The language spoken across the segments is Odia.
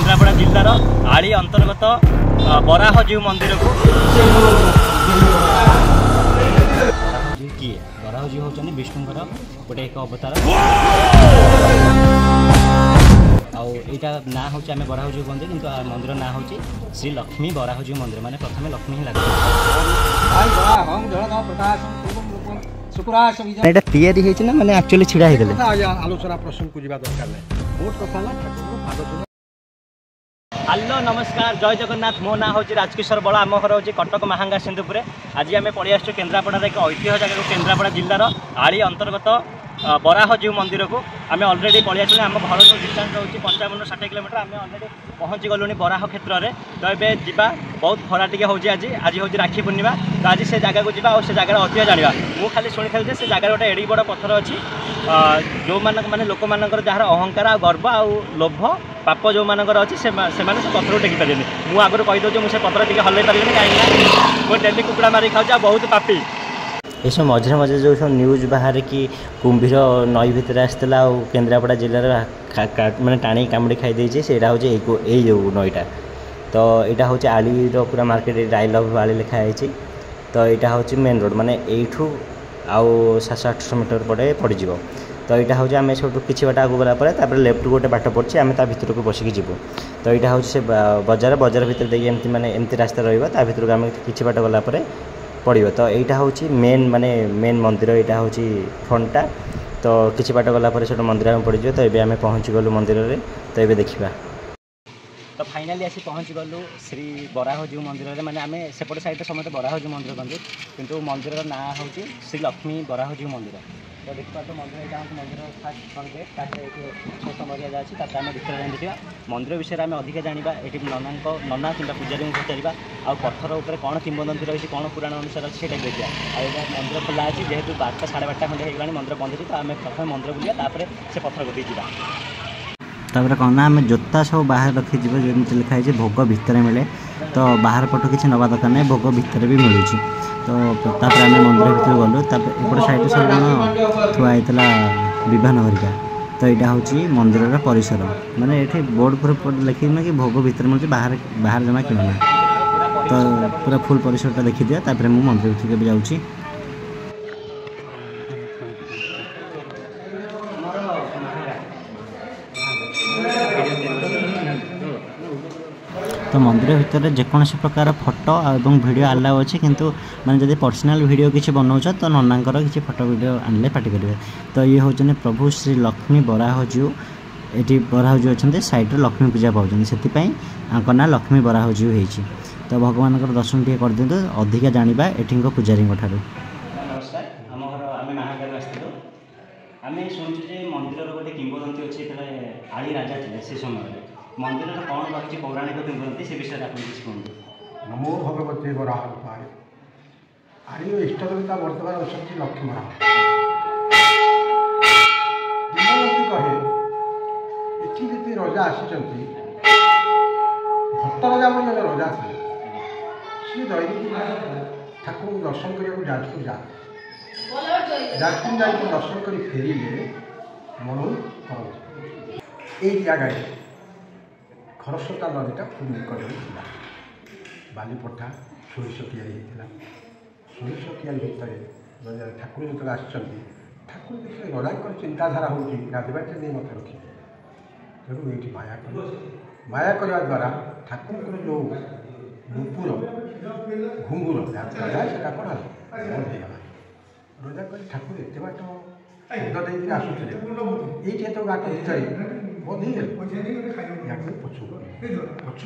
केन्द्रापड़ा जिलार आली अंतर्गत बराहजीव मंदिर को किए बराहजीव होचनी विष्णुंकर गोटे एक अवतार आईटा ना हूँ आम बराहजीव मंदिर किंतु मंदिर ना हूँ श्री लक्ष्मी बराहजीव मंदिर माने प्रथम लक्ष्मी ही लगे एटा तैयारी होइछ ना माने एक्चुअली छिड़ा हे गेले आलोचना प्रसंग को जीवा दरकार नै मोट कथा ना ठाकुर हेलो नमस्कार जय जगन्नाथ मो ना हूँ राजकिशोर बड़ा आम घर हूँ कटक महांगा सिंधुपुर आज आम पड़े आसु केन्द्रापड़ा एक ऐतिह्य जगह केन्द्रापड़ा जिलार आली अंतर्गत बराहजीव मंदिर को आम अलरेडी पड़े आस आम घर डिस्टेंस रोचे 55-60 किलोमीटर आम अलरेडी पहुँची गलुनी बराह क्षेत्र में तो ये जा बहुत खरा टी हूँ आज हूँ राखी पूर्णिमा तो आज से जगह को जा जगार ऐतिह्य जाना मुझे खाली शुणी थी से जगह गोटे एड़ी बड़ पत्थर अच्छी जो मैंने लोक मान जार अहंकार आ गर्व आ लोभ पाप जो मानकर अच्छी से पत्थर को टेकी पारे मुझे आगुरी कहीदे मुझे पत्थर टी हल्ई पारे कहीं मुझे डेली कुकुड़ा मारिक खाऊँ बहुत पापी ये सब मझे मझे जो सब न्यूज बाहर कि कुंभीर नई भितर आसाला केन्द्रापड़ा जिलार मैंने टाणी कामुड़ी खाई से हूँ जो नईटा तो यहाँ हूँ आली पूरा मार्केट आई लव आली लिखाई तो यहाँ हूँ मेन रोड माने यू आउ 700-800 मीटर पड़े पड़ज तो यहाँ हूँ आम सब किसी बाट आगे गलापर लेफ्ट गोटे बाट पड़े आम भितर को बसिकी जीवु तो यहाँ हूँ से बजार भितर देखिए माने एमती रास्ता रहा भितर को आम कि बाट गलापर पड़ो तो यहाँ हूँ मेन मंदिर यहाँ हूँ फ्रंटा तो किसी बाट गलापर से मंदिर में पड़ज तो ये आम पहुँची गलु मंदिर में तो ये देखा तो फाइनाली आसी पहुँची गलु श्री बराहजीव मंदिर में माने आम सेपट साइड समस्त बराहजीव मंदिर कहते किंतु मंदिर ना हूँ श्री लक्ष्मी बराहजीव मंदिर तो देखिए तो मंदिर यहाँ मंदिर फास्ट फ्रंट गेट ताकि मर्यादा अच्छी आम भितर जाए देखा मंदिर विषय में अधिक जाना ये नना कि पूजारी को पचार आ पत्थर उपर कौन किंवदंती रही कौन पुराण अनुसार अच्छे देखिए आ मंदिर खोला अच्छी जेहेतु 12टा 12:30 खंडे होगा मंदिर बंद अच्छी तो आम प्रथम मंदिर बुलिया से पत्थर को जावा तापर कौन ना आम जोता सब बाहर रखीज जमी लिखाई भोग भितर मिले तो बाहर पटू किसी नवा दरकार नहीं भोग भितर भी मिलूँ तो तापर आम मंदिर भितर गलु एपट साइड सब थुआई विवाह हरिका तो यहाँ हूँ मंदिर परिसर माने ये बोर्ड पर लिखी कि भोग भितर मिलूँ बाहर जमा किणना तो पूरा फुल परिसरटा देखी दिया तापर मुझे मंदिर भितर भी जाऊँगी तो मंदिर भितर जेकोसी प्रकार फोटो और वीडियो अलाउ अच्छे किंतु माने जब पर्सनल वीडियो किसी बनाऊच तो ननांकर किसी फोटो वीडियो आनले पार्टी करेंगे तो ये हूँ प्रभु श्री लक्ष्मी बराहजीव ये बराहजीव अच्छा साइड लक्ष्मी पूजा पाँच से ना लक्ष्मी बराहजीव होती तो भगवान दर्शन टे कर दिखाँ अधिका जाना एठी पूजारी नमस्कार आम घर आम महांगार आसलु आम शुणुचे मंदिर गोटे किंवदंती अच्छे आली राजा थे से समय मंदिर कौन रही पौराणिक किंवदंती से विषय आप कहते नमो भगवती बराहपाय आली इष्ट देवता बर्तमान अच्छा लक्ष्मी बराह कहे ये रजा आसी भट्ट राजा जब रजा थे सी दैनिक ठाकुर दर्शन करने जाजपुर जाजपुर जा दर्शन कर फेरिले मन ये जगह खरस्रोता नदीटा खूब निकट में बालीपठा सोरिष या सोरिष भितर ठाकुर जो आसुँच ठाकुर देखिए रजा चिंताधारा हो गाधवाटे नहीं मत रखी तेणु ये माया करने द्वारा ठाकुर जो नुपुर घुंगुर रजा से कौन बंद हो रजा कह ठाकुर एत बाट देकर आसुले ये तो गात भितर बंद हो पछुक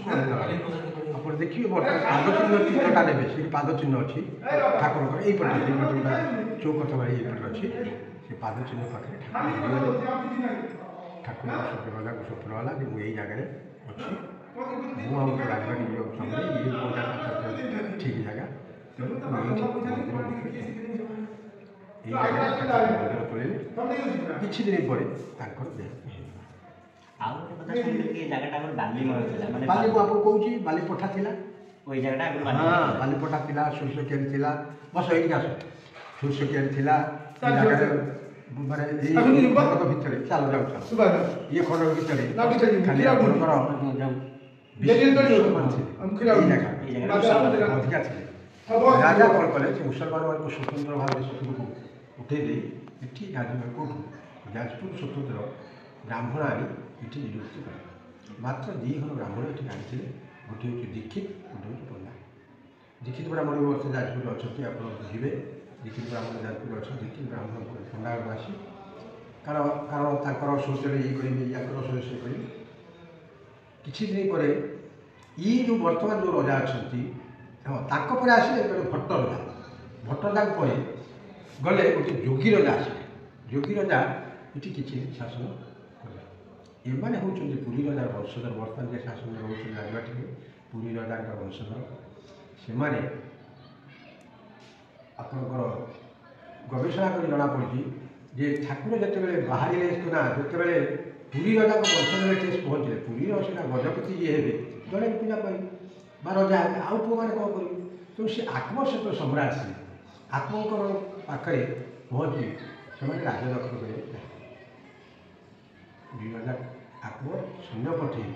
आप देखिए बर्तमान पाद चिन्ह चिन्हटा ने से पाद चिन्ह अच्छी ठाकुर यहीपटे गोटा चौकथ भाई ये अच्छी से पाद चिन्ह पाखे ठाकुर स्वप्न वाला स्वप्न वाला कि मुझे जगह अच्छी मुझे राजवाड़ी समय ये ठीक जगह मंदिर पड़े किसी दिन पर बालीपठा थी बालीपठा थी सोरिष कियारी थी बस ये आस सोरिष कियारी थी ମାନେ ଏଇ ଖଣ୍ଡକ ଭିତରେ ଚାଲ ଯାଉ ଇଏ ଖଣ୍ଡକ ଭିତରେ ଖାଲି ଆପଣଙ୍କର ଅଧିକା ଥିଲେ ରାଜା କ'ଣ କଲେ ସେ ମୁସଲମାନମାନଙ୍କୁ ସ୍ୱତନ୍ତ୍ର ଭାବରେ ସେଠୁ ଉଠେଇ ଦେଇ ଏଠି କୋଉଠୁ ଯାଜପୁର ସ୍ୱତନ୍ତ୍ର ବ୍ରାହ୍ମଣ ଆଣି ଏଠି ନିଯୁକ୍ତି କଲେ ମାତ୍ର 2 ଘର ବ୍ରାହ୍ମଣ ଏଠି ଆଣିଥିଲେ ଗୋଟିଏ ହେଉଛି ଦୀକ୍ଷିତ ଗୋଟିଏ ହେଉଛି ପଣ୍ଡା ଦୀକ୍ଷିତ ବ୍ରାହ୍ମଣ ବି ବର୍ତ୍ତମାନ ଯାଜପୁରରେ ଅଛନ୍ତି ଆପଣ ବୁଝିବେ ଦୀକ୍ଷିତ ବ୍ରାହ୍ମଣ ଯାଜପୁରରେ ଅଛନ୍ତି ଦୀକ୍ଷିତ ବ୍ରାହ୍ମଣ ପଣ୍ଡାକୁ ଆସି କାରଣ ତାଙ୍କର ଶୌଚରେ ଇଏ କରିବେ ୟାଙ୍କର ଶୌଚ କରିବେ କିଛି ଦିନ ପରେ ଇଏ ଯେଉଁ ବର୍ତ୍ତମାନ ଯେଉଁ ରଜା ଅଛନ୍ତି ହଁ ତାଙ୍କ ପରେ ଆସିଲେ ଗୋଟେ ଭଟ୍ଟ ରାଜା ପରେ ଗଲେ ଗୋଟେ ଯୋଗୀ ରଜା ଆସିଲେ ଯୋଗୀ ରଜା ଏଠି କିଛି ଶାସନ କଲେ ଏମାନେ ହେଉଛନ୍ତି ପୁରୀ ରଜାର ବଂଶଧର ବର୍ତ୍ତମାନ ଯେ ଶାସନ ରହୁଛନ୍ତି ରାଜବାଟୀରେ ପୁରୀ ରଜାଙ୍କ ବଂଶଧର ସେମାନେ ଆପଣଙ୍କର ଗବେଷଣା କରି ଜଣାପଡ଼ିଛି ଯେ ଠାକୁର ଯେତେବେଳେ ବାହାରିଲେ ନା ଯେତେବେଳେ ପୁରୀ ରଜାଙ୍କ ବଂଶଧର କେସ୍ ପହଞ୍ଚିଲେ ପୁରୀର ସେଟା ଗଜପତି ଯିଏ ହେବେ ଜଣେ ପୂଜା କରିବେ ବା ରଜା ହେବେ ଆଉ ପୁଅମାନେ କ'ଣ କରିବେ ତେଣୁ ସେ ଆକବର ସେତେବେଳେ ସମ୍ରାଟ ଥିଲେ ଆକବରଙ୍କର ପାଖରେ ପହଞ୍ଚି ସେମାନେ ରାଜ୍ୟ ଦଖଲ କରିବାକୁ ଚାହିଁଲେ ଆକବର ସୈନ୍ୟ ପଠେଇ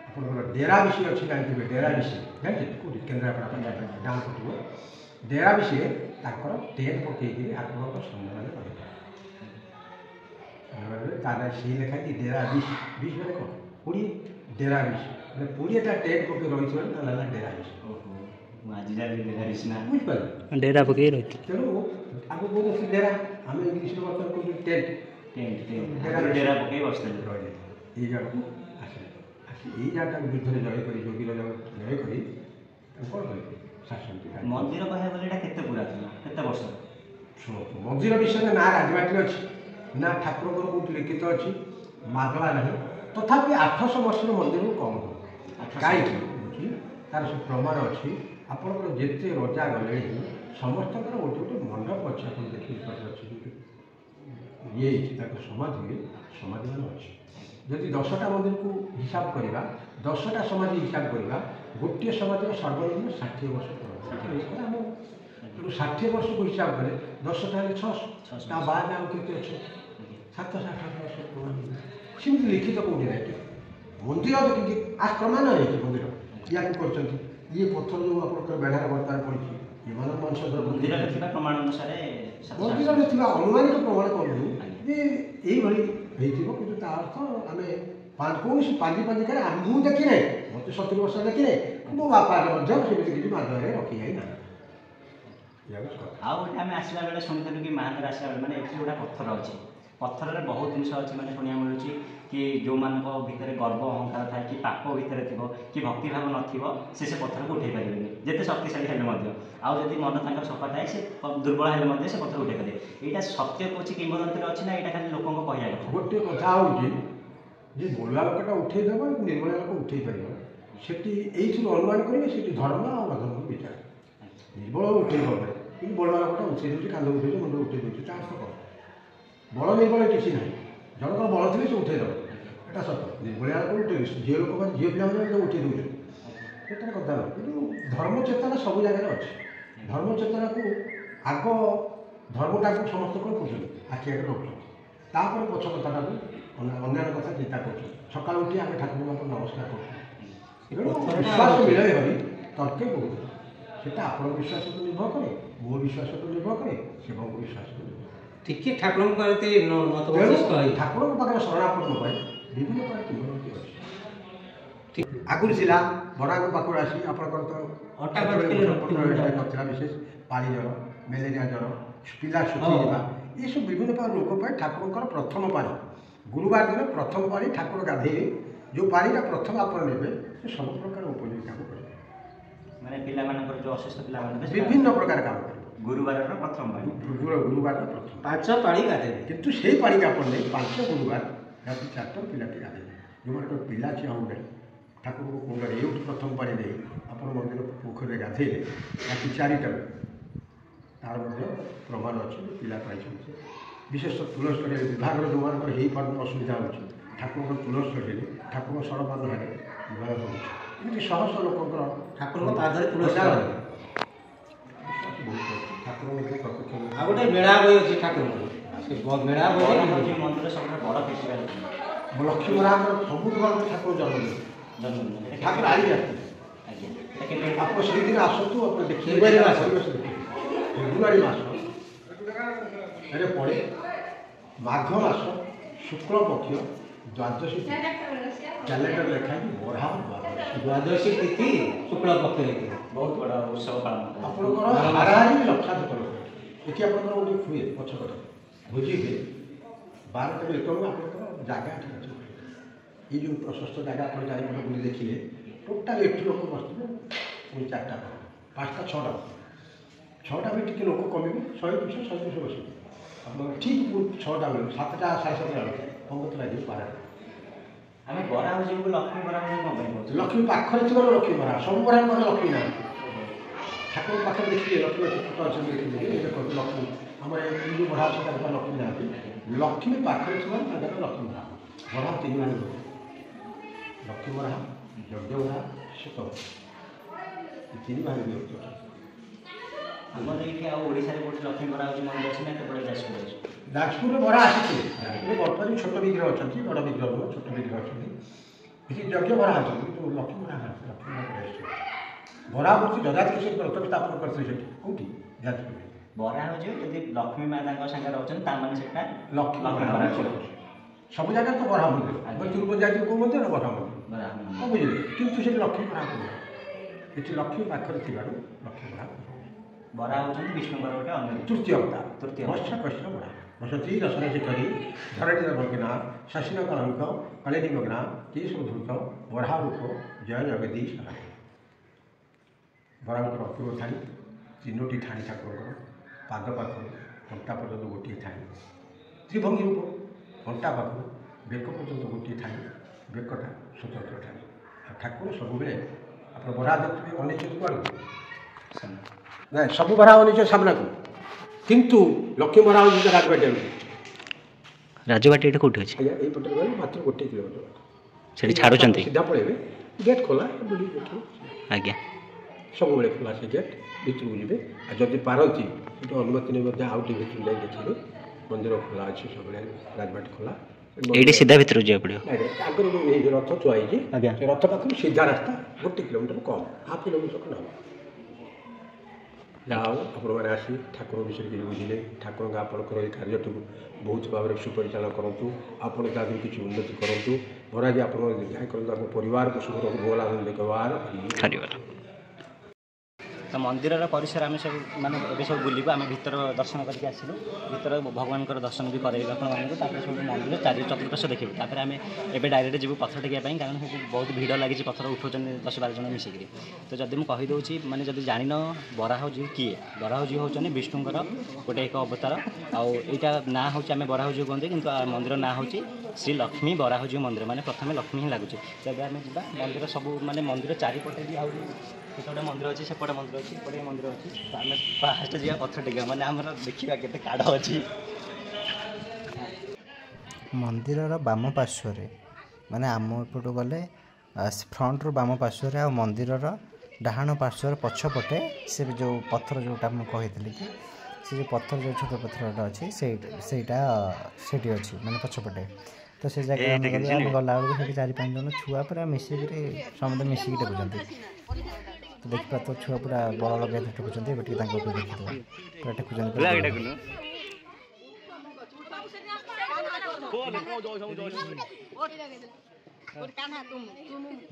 ଆପଣଙ୍କର ଡେରା ବିଷୟ ଅଛି ଜାଣିଥିବେ ଡେରା ବିଷୟ ଜାଣିଛନ୍ତି କେଉଁଠି କେନ୍ଦ୍ରାପଡ଼ା ଗାଁ ପଠିବ ଡେରା ବିଷୟ ତାଙ୍କର ଟେଣ୍ଟ ପକେଇକି ଆକବରଙ୍କ ସୈନ୍ୟମାନେ ରହିଥିଲେ ତାର ସେଇ ଲେଖା ହେଇଛି ଡେରା ବିଷ ମାନେ କ'ଣ ପୁରୀ ଡେରା ବିଷ ମାନେ ପୁରୀଟା ଟେଣ୍ଟ ପକେଇ ରହିଥିବାରୁ ତା ହେଲା ଡେରା ବିଷ ବୁଝିପାରିଲେ ଡେରା ପକେଇ ରହିଥିଲେ ତେଣୁ ଆଗକୁ କହୁଛନ୍ତି ଡେରା ଆମେ ଇଂଲିଶରେ ବର୍ତ୍ତମାନ କହୁଛୁ ଟେଣ୍ଟ ଡେରା ପକେଇ ବସିଥିଲେ ରହିଲେ ଏଇ ଜାଗାକୁ ଆସିଲେ ଆସି ଏଇ ଜାଗାଟାକୁ ଯୁଦ୍ଧରେ ଜୟ କରି ଯୋଗୀ ରାଜାକୁ ଜୟ କରି ତାଙ୍କୁ କ'ଣ କରିବେ ଶାସନ ମନ୍ଦିର କହିବାକୁ ଗଲେ ଏଇଟା କେତେ ପୁରାତନ କେତେ ବର୍ଷ ଶୁଣନ୍ତୁ ମନ୍ଦିର ବିଷୟରେ ନା ରାଜବାଟୀ ଅଛି ନା ଠାକୁରଙ୍କର କେଉଁଠି ଲିଖିତ ଅଛି ମାଗଳା ନାହିଁ ତଥାପି 800 ବର୍ଷର ମନ୍ଦିରକୁ କମ୍ ହେବ କାହିଁକି ହେଉଛି ତାର ସବୁ ପ୍ରମାଣ ଅଛି ଆପଣଙ୍କର ଯେତେ ରଜା ଗଲେଣି ସମସ୍ତଙ୍କର ଗୋଟେ ଗୋଟେ ମଣ୍ଡପ ଅଛି ଆପଣ ଦେଖିପାରେ ଅଛି ଇଏ ହେଇଛି ତାଙ୍କ ସମାଧିମାନ ଅଛି ଯଦି 10ଟା ମନ୍ଦିରକୁ ହିସାବ କରିବା 10ଟା ସମାଧି ହିସାବ କରିବା ଗୋଟିଏ ସମାଧିର ସର୍ବନିମ୍ନ 60 ବର୍ଷ ଆମ ତେଣୁ 60 ବର୍ଷକୁ ହିସାବ କଲେ 10ଟା ହେଲେ 600 ତା ବାଦ ଆଉ କେତେ ଅଛି 700-800 ବର୍ଷ ସେମିତି ଲିଖିତ କେଉଁଠି ନାହିଁ ମନ୍ଦିର ଦେଖିକି ପ୍ରମାଣ ହେଇଛି ମନ୍ଦିର ୟାକୁ କରିଛନ୍ତି ଇଏ ପଥର ଯେଉଁ ଆପଣଙ୍କର ବେଢ଼ାରେ ବର୍ତ୍ତମାନ ପଡ଼ିଛି ଏମାନଙ୍କ ବଂଶଧର ମନ୍ଦିରରେ ଥିବା ପ୍ରମାଣ ଅନୁସାରେ ମନ୍ଦିରରେ ଥିବା ଅନୁମାନିକ ପ୍ରମାଣ କରୁଛୁ ଯେ ଏଇଭଳି ହେଇଥିବ କିନ୍ତୁ ତା ଅର୍ଥ ଆମେ କୌଣସି ପାଞ୍ଜିକାରେ ମୁଁ ଦେଖି ନାହିଁ ମୋତେ 70 ବର୍ଷ ଦେଖି ନାହିଁ ମୋ ବାପାରେ ମଧ୍ୟ ସେମିତି କିଛି ମାଧ୍ୟମରେ ରଖିଯାଇ ନାହିଁ ଆଉ ଗୋଟେ ଆମେ ଆସିଲା ବେଳେ ଶୁଣିଥିଲୁ କି ମାହାଙ୍ଗରେ ଆସିଲା ବେଳେ ମାନେ ଏଠି ଗୋଟେ ପଥର ଅଛି ପଥରରେ ବହୁତ ଜିନିଷ ଅଛି ମାନେ ଶୁଣିବାକୁ ମିଳୁଛି କି ଯେଉଁମାନଙ୍କ ଭିତରେ ଗର୍ବ ଅହଙ୍କାର ଥାଏ କି ପାପ ଭିତରେ ଥିବ କି ଭକ୍ତିଭାବ ନଥିବ ସେ ପଥରକୁ ଉଠାଇ ପାରିବେନି ଯେତେ ଶକ୍ତିଶାଳୀ ହେଲେ ମଧ୍ୟ ଆଉ ଯଦି ମନ ତାଙ୍କର ସଫା ଥାଏ ସେ ଦୁର୍ବଳ ହେଲେ ମଧ୍ୟ ସେ ପଥର ଉଠାଇ ପାରିବେ ଏଇଟା ସତ୍ୟ କହୁଛି କିମ୍ବଦନ୍ତୀରେ ଅଛି ନା ଏଇଟା ଖାଲି ଲୋକଙ୍କ କହିବା କଥା ଗୋଟିଏ କଥା ହେଉଛି ଯେ ବଳୁଆ ଲୋକଟା ଉଠାଇ ଦେବ ନିର୍ମଳା ଲୋକ ଉଠାଇ ପାରିବ ସେଠି ଏଇଥିରୁ ଅନୁମାନ କରିବେ ସେଠି ଧର୍ମ ଆଉ ଅଧର୍ମ ବିଚାର ନିର୍ମଳ ଉଠାଇ ଦେବ କିନ୍ତୁ ବଳୁଆ ଲୋକଟା ଉଠାଇ ଦେଉଛି କାନ୍ଦ ଉଠାଇ ମୁଣ୍ଡ ଉଠାଇ ଦେଉଛି ତା ଅର୍ଥ କ'ଣ ବଳ ନିର୍ମଳ କିଛି ନାହିଁ ଜଣଙ୍କର ବଳ ଥିଲେ ସେ ଉଠାଇ ଦେବ ଏଇଟା ସତ ନିର୍ମଳିଆ ଲୋକ ଉଠାଇ ଝିଅ ଲୋକ ଝିଅ ପିଲାମାନେ ଉଠାଇ ଦେଉଛନ୍ତି ସେଟା କଥା ନୁହେଁ କିନ୍ତୁ ଧର୍ମ ଚେତନା ସବୁ ଜାଗାରେ ଅଛି ଧର୍ମ ଚେତନାକୁ ଆଗ ଧର୍ମଟାକୁ ସମସ୍ତେ କ'ଣ କରୁଛନ୍ତି ଆଖି ଆଗରେ ରଖୁଛନ୍ତି ତାପରେ ପଛ କଥାଟାକୁ ଅନ୍ୟାନ୍ୟ କଥା ଚିନ୍ତା କରୁଛନ୍ତି ସକାଳୁ ଉଠି ଆମେ ଠାକୁରଙ୍କୁ ନମସ୍କାର କରୁଛୁ ବିଶ୍ୱାସ ମିଳୟ କରି ତର୍କେ କହୁଛୁ ସେଟା ଆପଣଙ୍କ ବିଶ୍ୱାସ ଉପରେ ନିର୍ଭର କରେ ମୋ ବିଶ୍ୱାସ ଉପରେ ନିର୍ଭର କରେ ଶିବଙ୍କ ବିଶ୍ୱାସ ଉପରେ ନିର୍ଭର କରେ ଟିକେ ଠାକୁରଙ୍କ ପାଖରେ ଶରଣାପନ୍ନ ପାଇଁ ବିଭିନ୍ନ ପ୍ରକାର କିମ୍ବଦନ୍ତୀ ଅଛି ଆଗରୁ ଥିଲା ବରାଙ୍କ ପାଖରୁ ଆସି ଆପଣଙ୍କର ତ ନଥିଲା ବିଶେଷ ପାଣି ଜ୍ୱର ମ୍ୟାଲେରିଆ ଜ୍ୱର ପିଲା ଶୁଖିଯିବା ଏସବୁ ବିଭିନ୍ନ ପ୍ରକାର ରୋଗ ପାଇଁ ଠାକୁରଙ୍କର ପ୍ରଥମ ପାଣି ଗୁରୁବାର ଦିନ ପ୍ରଥମ ପାଣି ଠାକୁର ଗାଧେଇବେ ଯେଉଁ ପାଣିଟା ପ୍ରଥମ ଆପଣ ନେବେ ସେ ସବୁ ପ୍ରକାର ଉପଯୋଗୀ କାମ କରିବେ ମାନେ ପିଲାମାନଙ୍କର ଯେଉଁ ଅସୁସ୍ଥ ପିଲାମାନେ ବିଭିନ୍ନ ପ୍ରକାର କାମ କରିବେ ଗୁରୁବାରର ପ୍ରଥମ ପାଣି ଗୁରୁବାରର ପ୍ରଥମ 5 ପାଣି ଗାଧେଇବେ କିନ୍ତୁ ସେଇ ପାଣିକି ଆପଣ ନେଇ 5 ଗୁରୁବାର ରାତି 4ଟା ପିଲାଟି ଗାଧେଇବେ ଯେଉଁମାନଙ୍କର ପିଲା ଚାହୁଁବେ ଠାକୁରଙ୍କ କୁଣ୍ଡରେ ଏଇଠୁ ପ୍ରଥମ ପାଣି ନେଇ ଆପଣ ମନ୍ଦିର ପୋଖରୀରେ ଗାଧେଇଲେ ରାତି 4ଟାରୁ ତାର ମଧ୍ୟ ପ୍ରମାଣ ଅଛି ପିଲା ପାଇଛନ୍ତି ବିଶେଷତଃ ତୁଳସୀ ଚଢ଼େଇ ବିଭାଗର ଯେଉଁମାନଙ୍କର ହେଇପାରୁନି ଅସୁବିଧା ହେଉଛି ଠାକୁରଙ୍କ ତୁଳସୀ ଚଢ଼େଇଲେ ଠାକୁରଙ୍କ ସଡ଼ପାନ ହେଲେ ବିବାହ ହେଉଛି ଏମିତି ଶହ ଶହ ଲୋକଙ୍କର ଠାକୁରଙ୍କ ପାଦରେ ତୁଳସୀ ଠାକୁରଙ୍କ ପ୍ରତ୍ୟକ୍ଷ ଆଉ ଗୋଟେ ବେଳା ବହି ଅଛି ଠାକୁରଙ୍କର मेला ବରା ହେଉଛି ମନ୍ଦିର ସବୁଠାରୁ ବଡ଼ ଫେଷ୍ଟିଭାଲ ଲକ୍ଷ୍ମୀ ମହାରାଜଙ୍କର ସବୁଠୁ ବଡ଼ ଠାକୁର ଜନ୍ମଦିନ ଜନ୍ମଦିନ ଠାକୁର ଆଜି ଆସିଥିଲେ ଆଜ୍ଞା ଏଟା କେବେ ଆପଣ ସେଇଦିନ ଆସନ୍ତୁ ଆପଣ ଦେଖିବେ ଫେବୃଆରୀ ମାସ ଏରେ ପଡ଼େ ମାଘ ମାସ ଶୁକ୍ଳପକ୍ଷ ଦ୍ୱାଦଶୀ କ୍ୟାଲେଣ୍ଡର ଲେଖା ହେଇକି ବଢ଼ା द्वादशी तिथि शुक्ल पक्ष ହେଇଥିବ ବହୁତ ବଡ଼ ଉତ୍ସବ ପାଳନ କରାଯାଏ ଆପଣଙ୍କର ହାରାହାରି ଲକ୍ଷାଧିକ ଲୋକ ଏଠି ଆପଣଙ୍କର ଗୋଟେ ହୁଏ ପଛପଟେ ଭୋଜି ହୁଏ 12ଟା ବେଳକୁ ଆପଣଙ୍କର ଜାଗା ଏଠି ଅଛି ଏଇ ଯେଉଁ ପ୍ରଶସ୍ତ ଜାଗା ଆପଣ ଚାରିପଟେ ବୁଲି ଦେଖିଲେ ଟୋଟାଲ ଏଠି ଲୋକ ବସିଥିବେ ପୁଣି 4ଟା 5ଟା 6ଟା ବି ଟିକେ ଲୋକ କମିବେ 100 ବସିବେ ଆପଣ ଠିକ୍ 6ଟା ବେଳକୁ 7ଟା 7:30 ବେଳକୁ ପଙ୍ଗତ ଲାଗିବ ପାହାଡ଼ ଆମେ ବରା ହେଉଛି ଲକ୍ଷ୍ମୀ ବରା ହେଉଛି କ'ଣ ପାଇଁ କହୁଛୁ ଲକ୍ଷ୍ମୀ ପାଖରେ ଥିବାର ଲକ୍ଷ୍ମୀ ବରା ସବୁ ବରା ଘରେ ଲକ୍ଷ୍ମୀ ନାହାନ୍ତି ଠାକୁର ପାଖରେ ଦେଖିଲେ ଲକ୍ଷ୍ମୀ ଅଛନ୍ତି ଦେଖିଲେ ଦେଖନ୍ତୁ ଲକ୍ଷ୍ମୀ ଆମର ଏଇ ଯେଉଁ ବଢ଼ା ଅଛି ତାର ଲକ୍ଷ୍ମୀ ନାହାନ୍ତି ଲକ୍ଷ୍ମୀ ପାଖରେ ଥିବା ତାଙ୍କର ଲକ୍ଷ୍ମୀ ବରା ବରା 3 ଭାଗ ଲକ୍ଷ୍ମୀ ବରା ଯଜ୍ଞ ବରା ଶୀତ ଏ 3 ଭାଗ ବି ଆମର ଏଇଠି ଆଉ ଓଡ଼ିଶାରେ ଗୋଟେ ଲକ୍ଷ୍ମୀ ବରା ହେଉଛି ମନ୍ଦିର ଅଛି ନା କେବଳ ଯାଜପୁର ଅଛି ଯାଜପୁରରେ ବରା ଆସିଛି ବର୍ତ୍ତମାନ ଛୋଟ ବିଗ୍ରହ ଅଛନ୍ତି ବଡ଼ ବିଗ୍ରହ ନୁହଁ ଛୋଟ ବିଗ୍ରହ ଅଛନ୍ତି ଏଠି ଯଜ୍ଞ ବରା ଅଛନ୍ତି କିନ୍ତୁ ଲକ୍ଷ୍ମୀ ବରା ଲକ୍ଷ୍ମୀ ବରା ଆସିଛି ବରା ମୂର୍ତ୍ତି ଯଜାତି କିଶୋର ପ୍ରଥମେ ସ୍ଥାପନ କରିଥିଲେ ସେଠି କେଉଁଠି ଯାଜପୁରରେ ବରା ହେଉଛି ଯଦି ଲକ୍ଷ୍ମୀ ମା ତାଙ୍କ ସାଙ୍ଗରେ ରହୁଛନ୍ତି ତାମାନେ ସେଟା ଲକ୍ଷ୍ମୀ ବରା ବରା ଅଛି ସବୁ ଜାଗାରେ ତ ବରା ମନ୍ଦିର ତିରୁପତି ଯାଇଥିବ କେଉଁ ମନ୍ଦିର ବରା ମନ୍ଦିର କ'ଣ ବୁଝିଲେ କିନ୍ତୁ ସେଠି ଲକ୍ଷ୍ମୀ ବରା ମନ୍ଦିର ଏଠି ଲକ୍ଷ୍ମୀ ପାଖରେ ଥିବାରୁ ଲକ୍ଷ୍ମୀ ବରା ବରା ହେଉଛନ୍ତି ବିଷ୍ଣୁଙ୍କର ଗୋଟେ ଅନ୍ୟ ତୃତୀୟ ଅବତାର ତୃତୀୟ ବର୍ଷା କୃଷ୍ଣ ବରା ବସତି ରସରାଶି କରି ଧରଣୀର ଭଗ୍ନା ଶାସୀନ କଳଙ୍କ କଳିନୀ ମଗ୍ନା କେଶବ ଧୂତ ବରା ରୂପ ଜୟ ଜଗଦୀଶ ବରାଙ୍କର ଅପୂର୍ବ ଥାଳି 3ଟି ଠାଣି ଠାକୁରଙ୍କର ପାଦ ପାଖରୁ ଅଣ୍ଟା ପର୍ଯ୍ୟନ୍ତ ଗୋଟିଏ ଥାଳି ତ୍ରିଭଙ୍ଗୀ ରୂପ ଅଣ୍ଟା ପାଖରୁ ବେକ ପର୍ଯ୍ୟନ୍ତ ଗୋଟିଏ ଥାଳି ବେକଟା ସ୍ୱତନ୍ତ୍ର ଥାଳି ଆଉ ଠାକୁର ସବୁବେଳେ ଆପଣ ବରା ଦେଖୁଥିବେ ଅନେକ କୁଆଡ଼କୁ ନାଇଁ ସବୁ ବରା ଅନେକ ସାମ୍ନାକୁ କିନ୍ତୁ ଲକ୍ଷ୍ମୀ ବରା ହେଉଛି ରାଜବାଟୀ ରାଜବାଟୀ ଏଇଟା କେଉଁଠି ଅଛି ଆଜ୍ଞା ଏଇପଟେ ଗଲେ ମାତ୍ର 1 କିଲୋମିଟର ସେଠି ଛାଡ଼ୁଛନ୍ତି ସିଧା ପଳେଇବେ ଗେଟ୍ ଖୋଲା ବୁଲି ଦେଖିବେ ଆଜ୍ଞା ସବୁବେଳେ ଖୋଲା ସେ ଗେଟ୍ ଭିତରକୁ ଯିବେ ଆଉ ଯଦି ପାରନ୍ତି ସେଠି ଅନୁମତି ନେଇ ମଧ୍ୟ ଆଉ ଟିକେ ଭିତରକୁ ଯାଇ ଦେଖିବେ ମନ୍ଦିର ଖୋଲା ଅଛି ସବୁବେଳେ ରାଜବାଟୀ ଖୋଲା ଏଇଠି ସିଧା ଭିତରକୁ ଯିବାକୁ ପଡ଼ିବ ଆଗରେ ଯେଉଁ ଏଇ ରଥ ଥୁଆ ହେଇଛି ଆଜ୍ଞା ସେ ରଥ ପାଖରୁ ସିଧା ରାସ୍ତା 1 କିଲୋମିଟର କମ୍ ହାଫ୍ କିଲୋମିଟର ଖଣ୍ଡେ ହେବ ଯାହା ହଉ ଆପଣମାନେ ଆସି ଠାକୁର ବିଷୟରେ କିଛି ବୁଝିଲେ ଠାକୁରଙ୍କ ଆପଣଙ୍କର ଏଇ କାର୍ଯ୍ୟଟିକୁ ବହୁତ ଭାବରେ ସୁପରିଚାଳନା କରନ୍ତୁ ଆପଣ ତା ଦେହରେ କିଛି ଉନ୍ନତି କରନ୍ତୁ ମହାରାଜ ଆପଣଙ୍କ ଦୀର୍ଘାୟ କରନ୍ତୁ ଆମ ପରିବାରକୁ ସୁଖ ଭଗବାନ ଧନ୍ୟବାଦ ତ ମନ୍ଦିରର ପରିସର ଆମେ ସବୁ ମାନେ ଏବେ ସବୁ ବୁଲିବୁ ଆମେ ଭିତର ଦର୍ଶନ କରିକି ଆସିଲୁ ଭିତର ଭଗବାନଙ୍କର ଦର୍ଶନ ବି କରାଇବୁ ଆପଣମାନଙ୍କୁ ତାପରେ ସବୁ ମନ୍ଦିର ଚାରି ଚତୁର୍ପାର୍ଶ୍ୱ ଦେଖିବୁ ତାପରେ ଆମେ ଏବେ ଡାଇରେକ୍ଟ ଯିବୁ ପଥର ଟେକିବା ପାଇଁ କାରଣ ସେଠି ବହୁତ ଭିଡ଼ ଲାଗିଛି ପଥର ଉଠାଉଛନ୍ତି 10-12 ଜଣ ମିଶିକିରି ତ ଯଦି ମୁଁ କହିଦେଉଛି ମାନେ ଯଦି ଜାଣିନ ବରା ହେଉଛି କିଏ ବରା ହେଉଛି ହେଉଛନ୍ତି ବିଷ୍ଣୁଙ୍କର ଗୋଟେ ଏକ ଅବତାର ଆଉ ଏଇଟା ନାଁ ହେଉଛି ଆମେ ବରା ହେଉଛି କୁହନ୍ତି କିନ୍ତୁ ମନ୍ଦିର ନାଁ ହେଉଛି ଶ୍ରୀ ଲକ୍ଷ୍ମୀ ବରା ହେଉଛି ମନ୍ଦିର ମାନେ ପ୍ରଥମେ ଲକ୍ଷ୍ମୀ ହିଁ ଲାଗୁଛି ତ ଏବେ ଆମେ ଯିବା ମନ୍ଦିର ସବୁ ମାନେ ମନ୍ଦିର ଚାରିପଟେ ବି ଆହୁରି ସେଠି ଗୋଟେ ମନ୍ଦିର ଅଛି ସେପଟେ ମନ୍ଦିର ଅଛି ଏପଟେ ମନ୍ଦିର ଅଛି ତ ଆମେ ଫାଷ୍ଟ ଯିବା ପଥର ଟେକିବା ମାନେ ଆମର ଦେଖିବା କେତେ କାଢ଼ ଅଛି ମନ୍ଦିରର ବାମ ପାର୍ଶ୍ୱରେ ମାନେ ଆମ ଏପଟୁ ଗଲେ ଫ୍ରଣ୍ଟରୁ ବାମ ପାର୍ଶ୍ୱରେ ଆଉ ମନ୍ଦିରର ଡାହାଣ ପାର୍ଶ୍ୱର ପଛପଟେ ସେ ଯେଉଁ ପଥର ଯେଉଁଟା ମୁଁ କହିଥିଲି କି ସେ ଯେଉଁ ପଥର ଯେଉଁ ଛୋଟ ପଥରଟା ଅଛି ସେଇଟା ସେଠି ଅଛି ମାନେ ପଛପଟେ ତ ସେ ଜାଗାରେ ଆମେ ଗଲାବେଳକୁ ସେଠି 4-5 ଜଣ ଛୁଆ ପୁରା ମିଶିକିରି ସମସ୍ତେ ମିଶିକି ଟେକୁଛନ୍ତି ତ ଦେଖିବା ତ ଛୁଆ ପୁରା ବଳ ଲଗାଇ ଟେକୁଛନ୍ତି ଏବେ ଟିକେ ତାଙ୍କ ଉପରେ ଦେଖିଦେବା ପୁରା ଟେକୁଛନ୍ତି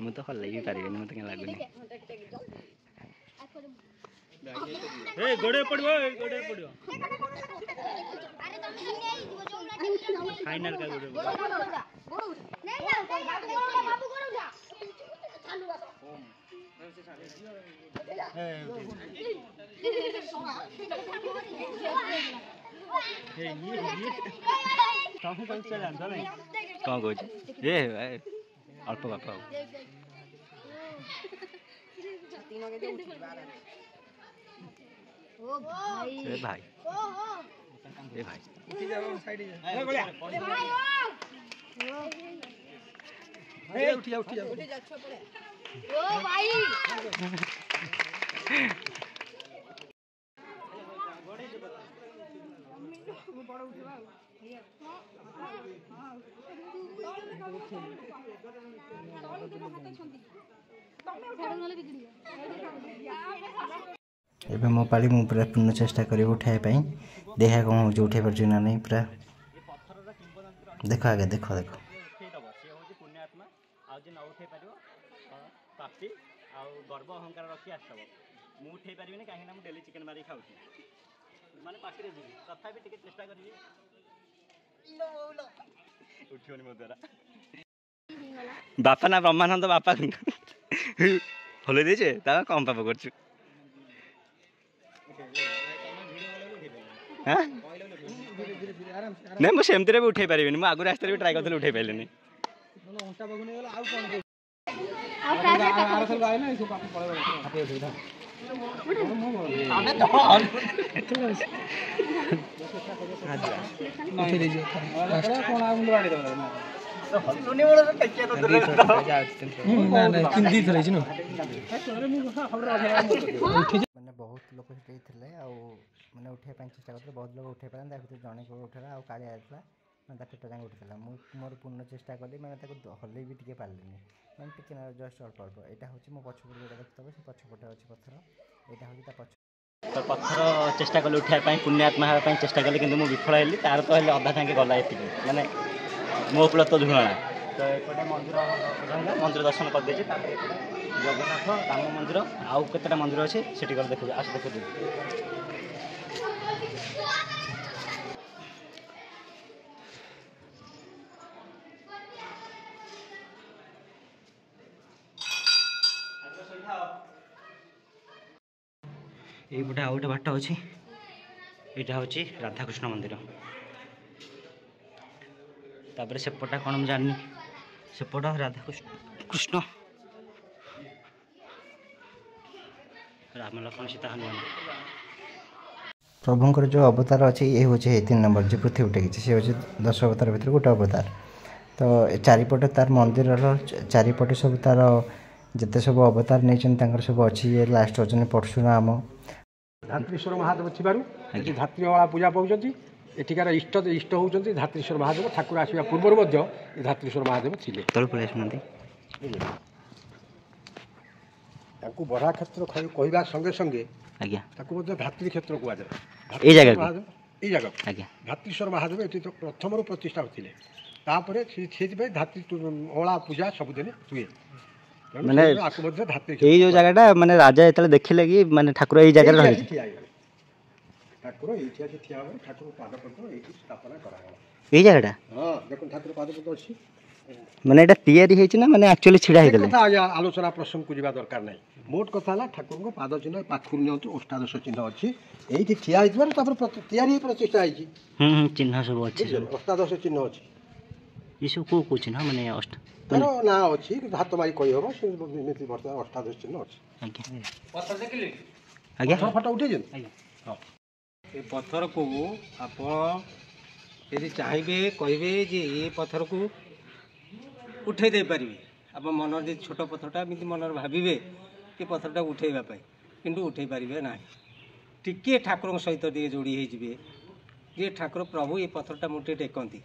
ମୁଁ ତ ହଲେଇ ବି ପାରିବିନି ମୋତେ କାଇଁ ଲାଗୁନି ଗୋଡ଼େ ପଡ଼ିବ ଫାଇନାଲ କା ଗୋଡ଼େ କ'ଣ କହୁଛି ଏ ଅଳ୍ପ ବାପ ଆଉ ଭାଇ ए भाई उठी जा ओ भाई ଏବେ ମୋ ପାଳି ମୁଁ ପୁରା ପୂର୍ଣ୍ଣ ଚେଷ୍ଟା କରିବି ଉଠାଇବା ପାଇଁ। ଦେଖା କ'ଣ ହେଉଛି, ଉଠାଇ ପାରୁଛି ନା ନାହିଁ ପୁରା। ଦେଖ ଆଗେ ଦେଖ ଦେଖ। ଉଠେଇଦବ ସିଏ ହେଉଛି ପୁଣ୍ୟାତ୍ମା, ଆଉ ଯିଏ ନ ଉଠେଇ ପାରିବ ପାପି ଆଉ ଗର୍ବ ଅହଙ୍କାର ରଖି ଆସିବ। ମୁଁ ଉଠେଇ ପାରିବିନି କାହିଁକିନା ମୁଁ ଡେଲି ଚିକେନ୍ ମାରିକି ଖାଉଛି, ମାନେ ପାଖରେ ଯିବି, ତଥାପି ଟିକେ ଚେଷ୍ଟା କରିବି। ଉଠିବନି ମୋ ଦ୍ୱାରା। ବାପା ନା ବ୍ରହ୍ମାନନ୍ଦ ବାପା ହଲେଇ ଦେଇଛେ ତା କମ୍ ପାପ କରୁଛୁ। ନାଇଁ ମୁଁ ସେମିତିରେ ବି ଉଠେଇ ପାରିବିନି, ମୁଁ ଆଗରୁ ଆସିଥିଲେ ବି ଟ୍ରାଏ କରିଥିଲି, ଉଠେଇ ପାରିଲିନି। ମାନେ ବହୁତ ଲୋକ ସେଠି ଥିଲେ ଆଉ ମାନେ ଉଠାଇବା ପାଇଁ ଚେଷ୍ଟା କରୁଥିଲେ, ବହୁତ ଲୋକ ଉଠାଇ ପାରିଲେ, ତା ଭିତରେ ଜଣେ କେବଳ ଉଠେଇଲା ଆଉ କାଳିଆ ଯାଇଥିଲା ମାନେ ତା ପେଟ ଯାଏଁ ଉଠିଥିଲା। ମୁଁ ମୋର ପୂର୍ଣ୍ଣ ଚେଷ୍ଟା କଲି, ମାନେ ତାକୁ ହଲେଇ ବି ଟିକେ ପାରିଲିନି, ମାନେ ଟିକେ ନା ଜଷ୍ଟ ଅଳ୍ପ ଅଳ୍ପ। ଏଇଟା ହେଉଛି ମୋ ପଛପଟେ ଯେଉଁଟା ଦେଖୁଥିବ, ସେ ପଛପଟେ ଅଛି ପଥର, ଏଇଟା ହେଉଛି ତା ପଛ। ତ ପଥର ଚେଷ୍ଟା କଲି ଉଠାଇବା ପାଇଁ, ପୁଣ୍ୟାତ୍ମା ହେବା ପାଇଁ ଚେଷ୍ଟା କଲି, କିନ୍ତୁ ମୁଁ ବିଫଳ ହେଲି। ତାର ତ ହେଲେ ଅଧା ସାଙ୍ଗେ ଗଲା ଏତିକି, ମାନେ ମୋ କୂଳ ତ ଝୁଣା। ତ ଏପଟେ ମନ୍ଦିର ଦର୍ଶନ କରିଦେଇଛି। ତାପରେ ଜଗନ୍ନାଥ ରାମ ମନ୍ଦିର ଆଉ କେତେଟା ମନ୍ଦିର ଅଛି ସେଠି ଗଲେ ଦେଖୁଛୁ, ଆସ ଦେଖୁଛୁ। এইପଟେ ଆଉ ଗୋଟେ ବାଟ ଅଛି, ଏଇଟା ହେଉଛି ରାଧାକୃଷ୍ଣ ମନ୍ଦିର। ତାପରେ ସେପଟା କ'ଣ ମୁଁ ଜାଣିନି, ସେପଟ ରାଧାକୃଷ୍ଣ ରାମ ଲକ୍ଷ୍ମଣ ସୀତା ହନୁମାନ। ପ୍ରଭୁଙ୍କର ଯେଉଁ ଅବତାର ଅଛି, ଇଏ ହେଉଛି 3 ନମ୍ବର ଯେ ପୃଥିବୀ ଟେକିଛି, ସେ ହେଉଛି 10 ଅବତାର ଭିତରେ ଗୋଟେ ଅବତାର। ତ ଚାରିପଟେ ତାର ମନ୍ଦିରର ଚାରିପଟେ ସବୁ ତାର ଯେତେ ସବୁ ଅବତାର ନେଇଛନ୍ତି ତାଙ୍କର ସବୁ ଅଛି। ଇଏ ଲାଷ୍ଟ ଅଛନ୍ତି ପରଶୁରାମ। ଧାତ୍ରୀଶ୍ୱର ମହାଦେବ ଥିବାରୁ ଏଠି ଧାତ୍ରୀମଳା ପୂଜା ପାଉଛନ୍ତି। ଏଠିକାର ଇଷ୍ଟ ହେଉଛନ୍ତି ଧାତ୍ରୀଶ୍ୱର ମହାଦେବ। ଠାକୁର ଆସିବା ପୂର୍ବରୁ ମଧ୍ୟ ଏ ଧାତ୍ରୀଶ୍ୱର ମହାଦେବ ଥିଲେ। ତଳୁ ପଳେଇ ଆସୁନାହାନ୍ତି। ତାଙ୍କୁ ବରା କ୍ଷେତ୍ର କହିବା ସଙ୍ଗେ ସଙ୍ଗେ ଆଜ୍ଞା ତାକୁ ମଧ୍ୟ ଧାତ୍ରୀ କ୍ଷେତ୍ର କୁହାଯାଏ। ଏଇ ଜାଗାକୁ ଏଇ ଜାଗାକୁ ଆଜ୍ଞା ଧାତ୍ରୀଶ୍ୱର ମହାଦେବ ଏଠି ତ ପ୍ରଥମରୁ ପ୍ରତିଷ୍ଠା ଥିଲେ। ତାପରେ ସେଇଥିପାଇଁ ଧାତ୍ରୀ ଅଳା ପୂଜା ସବୁଦିନ ହୁଏ। ମାନେ ଏଇ ଯୋଉ ଜାଗାଟା ମାନେ ରାଜା ଯେତେବେଳେ ଦେଖିଲେ କି ମାନେ ଠାକୁର ଏଇ ଜାଗାରେ ରହିଲେ, ଠାକୁର ଏଇଠି ଆସି ଠିଆ ହେବେ। ଠାକୁର ପାଦପଦ୍ମ ଏଇଠି ସ୍ଥାପନା କରାଗଲା। ଏଇ ଜାଗାଟା ହଁ ଦେଖନ୍ତୁ ଠାକୁର ପାଦପଦ୍ମ ଅଛି। ମାନେ ଏଇଟା ତିଆରି ହେଇଛି ନା ମାନେ ଆକ୍ଚୁଆଲି ଛିଡ଼ା ହେଇଥିଲେ? କଥା ଆଜ୍ଞା ଆଲୋଚନା ପ୍ରସଙ୍ଗକୁ ଯିବା ଦରକାର ନାହିଁ। ମୋଟ କଥା ହେଲା ଠାକୁରଙ୍କ ପାଦ ଚିହ୍ନ ପାଖରୁ ନିଅନ୍ତୁ। ଅଷ୍ଟାଦଶ ଚିହ୍ନ ଅଛି ଏଇଠି ଠିଆ ହେଇଥିବାରୁ ତାପରେ ତିଆରି ହେଇ ପ୍ରତିଷ୍ଠା ହେଇଛି। ଚିହ୍ନ ସବୁ ଅଛି, ଅଷ୍ଟାଦଶ ଚିହ୍ନ ଅଛି। ଏସବୁ କୋଉ କୋଉ ଚିହ୍ନ ମାନେ ତାର ନାଁ ଅଛି, ହାତ ମାରି କହିହେବ। ସେମିତି ବର୍ତ୍ତମାନ ଅଷ୍ଟାଦଶ ଚିହ୍ନ ଅଛି। ଆଜ୍ଞା ପଥର ଦେଖିଲେ? ଆଜ୍ଞା ଫଟୋ ଉଠେଇଛନ୍ତି? ହଁ ଏ ପଥରକୁ ଆପଣ ଯଦି ଚାହିଁବେ କହିବେ ଯେ ଏ ପଥରକୁ ଉଠେଇ ଦେଇପାରିବେ। ଆପଣ ମନରେ ଯଦି ଛୋଟ ପଥରଟା ଏମିତି ମନରେ ଭାବିବେ କି ପଥରଟା ଉଠେଇବା ପାଇଁ, କିନ୍ତୁ ଉଠେଇ ପାରିବେ ନାହିଁ। ଟିକିଏ ଠାକୁରଙ୍କ ସହିତ ଟିକେ ଯୋଡ଼ି ହେଇଯିବେ ଯେ ଠାକୁର ପ୍ରଭୁ ଏ ପଥରଟା ମୁଁ ଟିକେ ଟେକନ୍ତି,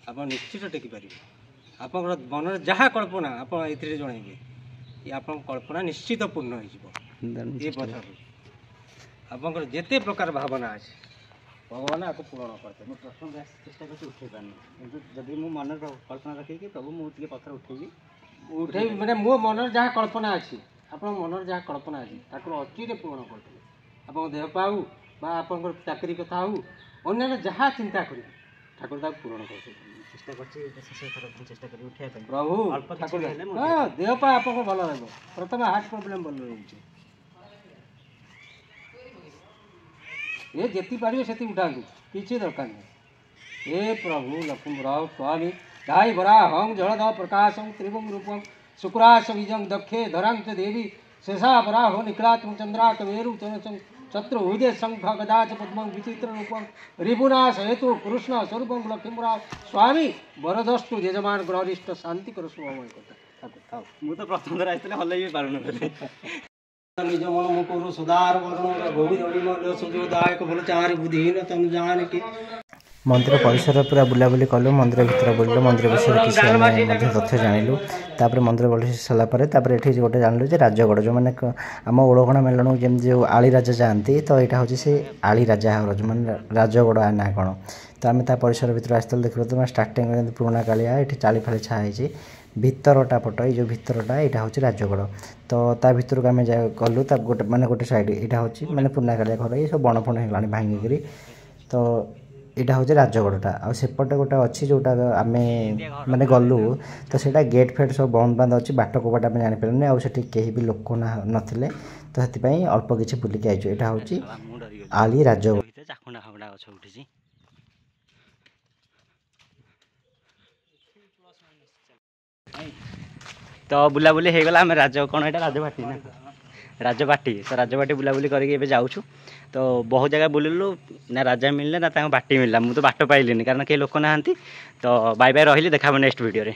ଆପଣ ନିଶ୍ଚିତ ଟେକିପାରିବେ। ଆପଣଙ୍କର ମନରେ ଯାହା କଳ୍ପନା ଆପଣ ଏଥିରେ ଜଣାଇବେ, ଆପଣଙ୍କ କଳ୍ପନା ନିଶ୍ଚିତ ପୂର୍ଣ୍ଣ ହେଇଯିବ। ଏ ପଥରକୁ ଆପଣଙ୍କର ଯେତେ ପ୍ରକାର ଭାବନା ଅଛି ଭଗବାନ ଆକୁ ପୂରଣ କରିଦେବେ। ମୁଁ ପ୍ରଥମ ଚେଷ୍ଟା କରୁଛି ଉଠେଇ ପାରୁନି, କିନ୍ତୁ ଯଦି ମୁଁ ମନରେ କଳ୍ପନା ରଖିକି ପ୍ରଭୁ ମୁଁ ଟିକେ ପଥର ଉଠେଇବି ମାନେ ମୋ ମନରେ ଯାହା କଳ୍ପନା ଅଛି, ଆପଣଙ୍କ ମନରେ ଯାହା କଳ୍ପନା ଅଛି ଠାକୁର ଅଚିରେ ପୂରଣ କରିଦେବେ। ଆପଣଙ୍କ ଦେହ ପାଉ ବା ଆପଣଙ୍କର ଚାକିରି କଥା ହେଉ, ଅନ୍ୟାନ୍ୟ ଯାହା ଚିନ୍ତା କରିବେ ଠାକୁର ତାକୁ ପୂରଣ କରିଦେବେ। ଚେଷ୍ଟା କରୁଛି ଚେଷ୍ଟା କରି ଉଠେଇବା ପାଇଁ ପ୍ରଭୁ ଠାକୁର ଦେହ ପା ଆପଣଙ୍କ ଭଲ ରହିବ। ପ୍ରଥମେ ହାର୍ଟ ପ୍ରୋବ୍ଲେମ୍ ଭଲ ରହୁଛି। ଏ ଯେତିକି ପାରିବେ ସେତିକି ଉଠାନ୍ତୁ, କିଛି ଦରକାର ନାହିଁ। हे प्रभु लक्ष्मणराव स्वामी दाई वराहं जलद प्रकाशं त्रिभुवं रूपं शुक्रासबीजं दक्षे धरं च देवी शेषा वराहो निकलात्म चंद्रा कवेरु चत्र उदय शंख गदाच पद्मं विचित्र रूपं रिपुनाश हेतु कृष्ण स्वरूपं लक्ष्मणराव स्वामी वरदस्तु यजमान ग्रहरिष्ट शांति कर शुभमय करता। ମୁଁ ତ ପ୍ରଥମ ଥର ଆସିଥିଲେ ହଲେଇ ବି ପାରୁନଥିଲି। निज मन मुकुर सुधार वर्ण गौरी सुजोदायक भल चारि बुद्धिहीन तनु जान के मंदिर परिसर पूरा बुलाबुली कलु मंदिर भितर बुलिलु मंदिर विषय किसी आम तथ्य जानिलु तापर मंदिर बुली सारापर ये गोटे जानलु राजगढ़ जो मैंने आम ओड़गण मेलन जमी जो आली राजा जाती तो यहाँ हूँ से आली राजा मैंने राजगढ़ ना कौन तो आम परिसर भर आसते देखो तो स्टार्टिंग पुराणा कालिया ये चाली फाली छाई भितरटा पट ये जो भितरटा यहाँ हूँ राजगढ़ तो ता भितर को आम गलु गोटे माने गोटे साइड यहाँ हूँ मैंने पुराणा कालिया घर ये सब बण फण है भांगिकी तो यहाँ हूँ राजगढ़टा आसेपटे गोटे अच्छी जोटा आम माने गलु तो सेटा गेट फेट सब बंद बंद अच्छी बाट कबाट आम जापरूनी आठी कहीं भी लोक नथिले तो से अल्प किसी बुलिकी आईचु यहाँ हूँ आली राजगढ़ तो बुलाबुली हो गला आम राज कौन यहाँ राजबाटी ना राजबाटी तो राजबाटी बुलाबुली करके जाऊँ तो बहुत जगह बुलिलु ना राजा मिलले ना बाटी मिलला मुझे तो बाट पाइलिनी कारण कई लोक ना तो बाय बाय रही देखा नेक्स्ट वीडियो रे।